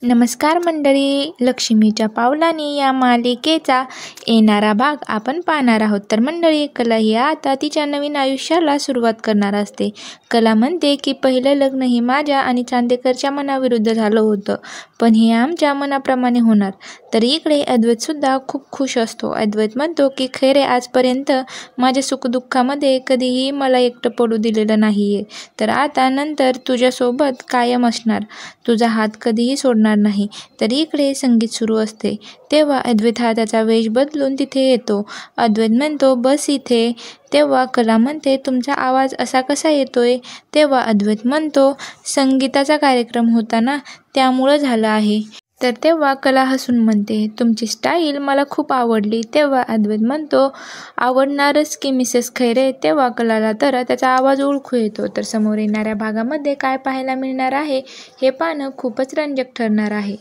नमस्कार मंडळी, लक्ष्मीच्या पावलांनी या मालिकेचा येणारा भाग आपण पाहणार आहोत. तर मंडळी, कला ही आता तिच्या नवीन आयुष्याला सुरुवात करणार असते. कला म्हणते की पहिलं लग्न ही माझ्या आणि चांदेकरच्या मनाविरुद्ध झालं होतं, पण हे आमच्या मनाप्रमाणे होणार. तर इकडे अद्वैतसुद्धा खूप खुश असतो. अद्वैत म्हणतो की खैरे आजपर्यंत माझ्या सुखदुःखामध्ये कधीही मला एकटं पडू दिलेलं नाही आहे, तर आता नंतर तुझ्यासोबत कायम असणार, तुझा हात कधीही सोडणार नाही. तर इकडे संगीत सुरू असते तेव्हा अद्वैत हा त्याचा वेश बदलून तिथे येतो. अद्वैत म्हणतो बस इथे. तेव्हा कला म्हणते तुमचा आवाज असा कसा येतोय? तेव्हा अद्वैत म्हणतो संगीताचा कार्यक्रम होता ना, त्यामुळं झालं आहे. तर तेव्हा कला हसून म्हणते तुमची स्टाईल मला खूप आवडली. तेव्हा अद्वैत म्हणतो आवडणारच की मिसेस खैरे. तेव्हा कलाला तर त्याचा आवाज ओळखू येतो. तर समोर येणाऱ्या भागामध्ये काय पाहायला मिळणार आहे हे पाहणं खूपच रंजक ठरणार आहे.